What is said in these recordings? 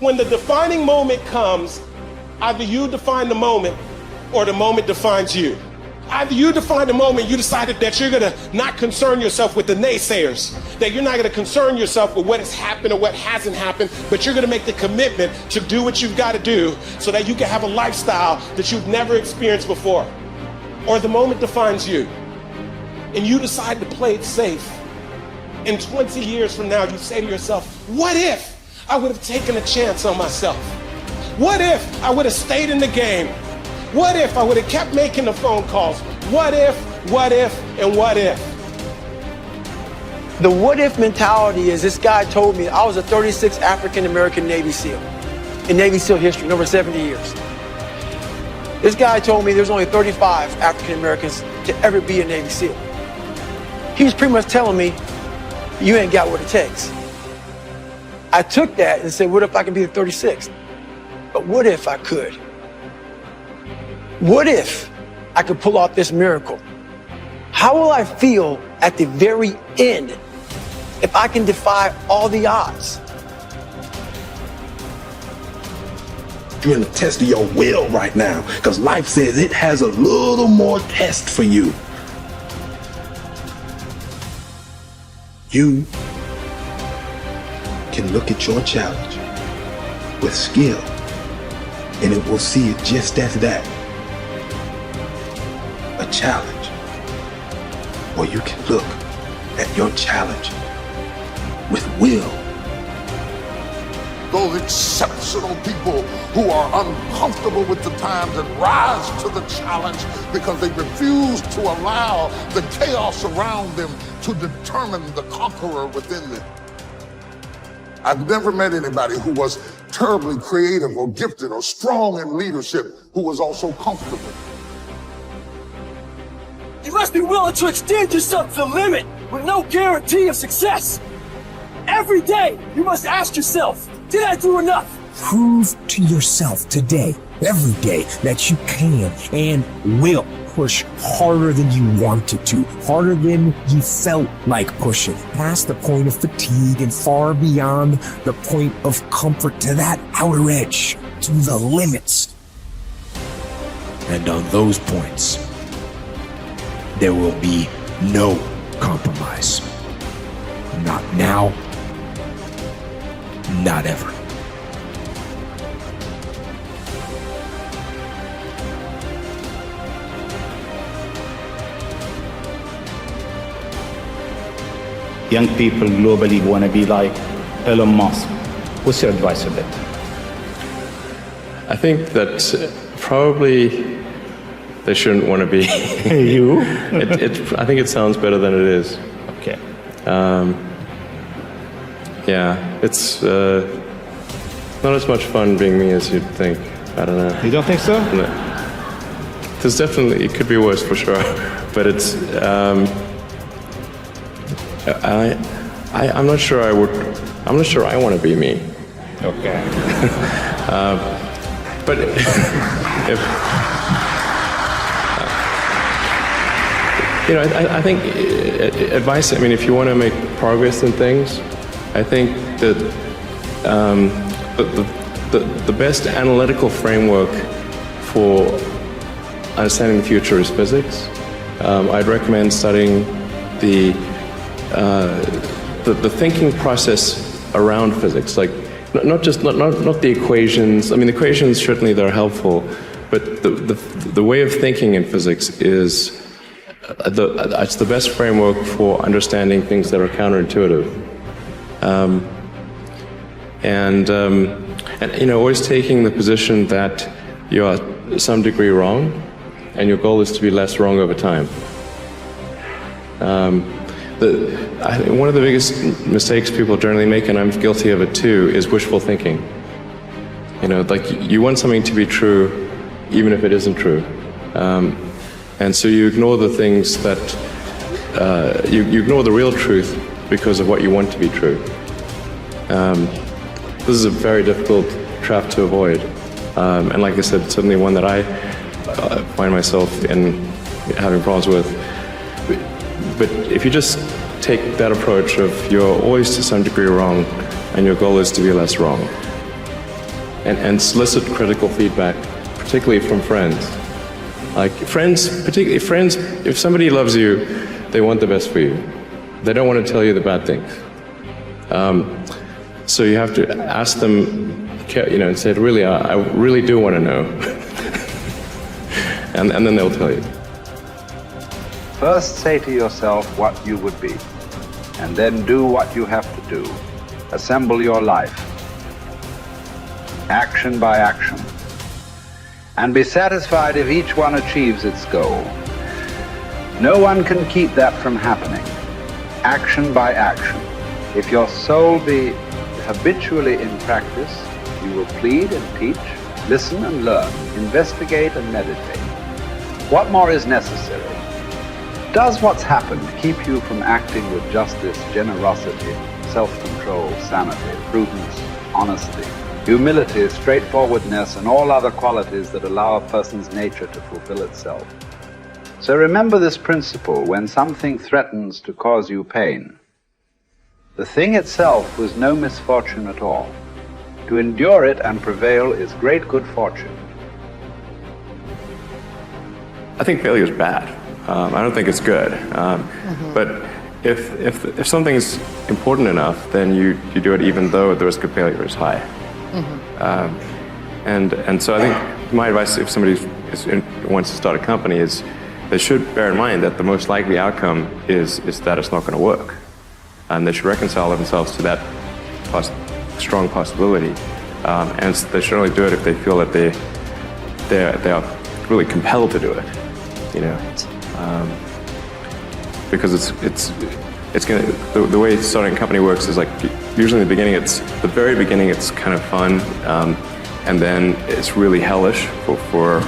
when the defining moment comes, either you define the moment or the moment defines you. Either you define the moment, you decided that you're gonna not concern yourself with the naysayers, that you're not gonna concern yourself with what has happened or what hasn't happened, but you're gonna make the commitment to do what you've gotta do so that you can have a lifestyle that you've never experienced before. Or the moment defines you, and you decide to play it safe. And 20 years from now, you say to yourself, what if I would have taken a chance on myself? What if I would have stayed in the game? What if I would have kept making the phone calls? What if, and what if? The what if mentality is, this guy told me I was a 36th African-American Navy SEAL in Navy SEAL history, over 70 years. This guy told me there's only 35 African-Americans to ever be a Navy SEAL. He was pretty much telling me, you ain't got what it takes. I took that and said, what if I can be the 36th? But what if I could? What if I could pull off this miracle? How will I feel at the very end if I can defy all the odds? You're in a test of your will right now, because life says it has a little more test for you. You can look at your challenge with skill, and it will see it just as that. A challenge. Or you can look at your challenge with will. Those exceptional people who are uncomfortable with the times and rise to the challenge because they refuse to allow the chaos around them to determine the conqueror within them. I've never met anybody who was terribly creative or gifted or strong in leadership who was also comfortable. You must be willing to extend yourself to the limit with no guarantee of success. Every day, you must ask yourself, did I do enough? Prove to yourself today, every day, that you can and will push harder than you wanted to, harder than you felt like pushing, past the point of fatigue and far beyond the point of comfort, to that outer edge, to the limits. And on those points, there will be no compromise. Not now, not ever. Young people globally want to be like Elon Musk. What's your advice on that? I think that probably they shouldn't want to be. You? I think it sounds better than it is. Okay. Yeah, it's not as much fun being me as you'd think. I don't know. You don't think so? No. There's definitely, it could be worse for sure, but it's, I'm not sure I'm not sure I want to be me. Okay. But if, you know, I think advice, I mean, if you want to make progress in things, I think that the best analytical framework for understanding the future is physics. I'd recommend studying the thinking process around physics, like not the equations. I mean, the equations certainly they're helpful, but the way of thinking in physics is it's the best framework for understanding things that are counterintuitive. And you know, always taking the position that you are to some degree wrong, and your goal is to be less wrong over time. I think one of the biggest mistakes people generally make, and I'm guilty of it too, is wishful thinking. You know, like you want something to be true, even if it isn't true. And so you ignore the things that, you ignore the real truth because of what you want to be true. This is a very difficult trap to avoid. And like I said, certainly one that I find myself in having problems with. But if you just take that approach of you're always to some degree wrong and your goal is to be less wrong, and solicit critical feedback, particularly from friends. Like friends, particularly friends, if somebody loves you, they want the best for you. They don't want to tell you the bad things. So you have to ask them, and say, really, I really do want to know. and then they'll tell you. First say to yourself what you would be, and then do what you have to do. Assemble your life, action by action, and be satisfied if each one achieves its goal. No one can keep that from happening. Action by action. If your soul be habitually in practice, you will plead and teach, listen and learn, investigate and meditate. What more is necessary? Does what's happened keep you from acting with justice, generosity, self-control, sanity, prudence, honesty, humility, straightforwardness, and all other qualities that allow a person's nature to fulfill itself? So remember this principle when something threatens to cause you pain. The thing itself was no misfortune at all. To endure it and prevail is great good fortune. I think failure is bad. I don't think it's good. But if something is important enough, then you do it even though the risk of failure is high. And so I think my advice if somebody wants to start a company is they should bear in mind that the most likely outcome is that it's not going to work. And they should reconcile themselves to that strong possibility. And they should only do it if they feel that they are really compelled to do it. Because it's going to, the way starting a company works is like usually in the very beginning it's kind of fun, and then it's really hellish for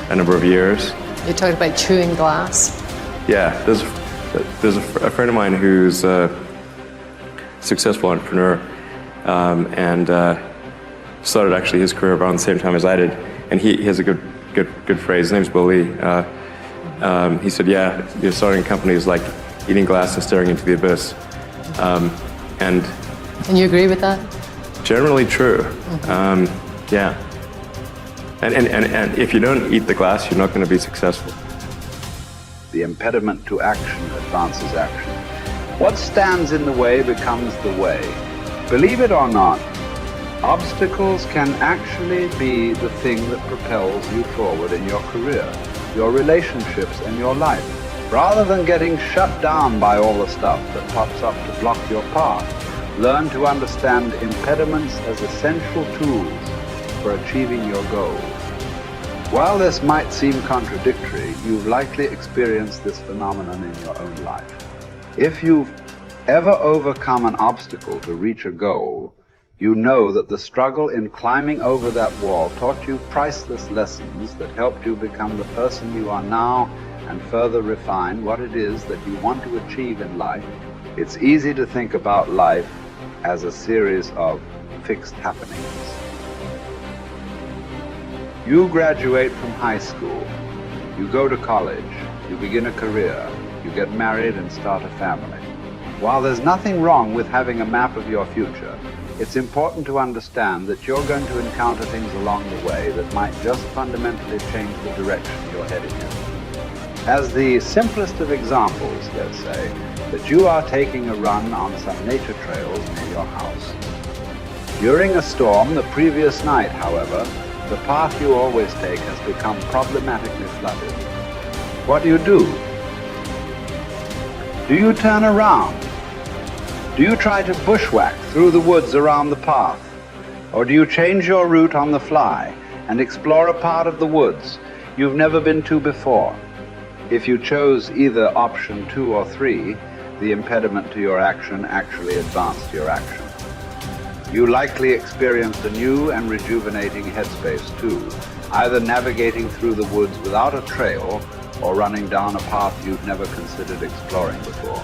a number of years. You talked about chewing glass. Yeah, there's a friend of mine who's a successful entrepreneur, and started actually his career around the same time as I did, and he has a good phrase. His name's Bill Lee. He said, "Yeah, you're starting a company is like eating glass and staring into the abyss," and you agree with that? Generally true. Yeah. And if you don't eat the glass, you're not going to be successful. The impediment to action advances action. What stands in the way becomes the way. Believe it or not, obstacles can actually be the thing that propels you forward in your career, your relationships, and your life. Rather than getting shut down by all the stuff that pops up to block your path, learn to understand impediments as essential tools for achieving your goals. While this might seem contradictory, you've likely experienced this phenomenon in your own life. If you've ever overcome an obstacle to reach a goal, you know that the struggle in climbing over that wall taught you priceless lessons that helped you become the person you are now and further refine what it is that you want to achieve in life. It's easy to think about life as a series of fixed happenings. You graduate from high school, you go to college, you begin a career, you get married and start a family. While there's nothing wrong with having a map of your future, it's important to understand that you're going to encounter things along the way that might just fundamentally change the direction you're heading in. As the simplest of examples, let's say, that you are taking a run on some nature trails near your house. During a storm the previous night, however, the path you always take has become problematically flooded. What do? Do you turn around? Do you try to bushwhack through the woods around the path? Or do you change your route on the fly and explore a part of the woods you've never been to before? If you chose either option 2 or 3, the impediment to your action actually advanced your action. You likely experienced a new and rejuvenating headspace too, either navigating through the woods without a trail or running down a path you've never considered exploring before.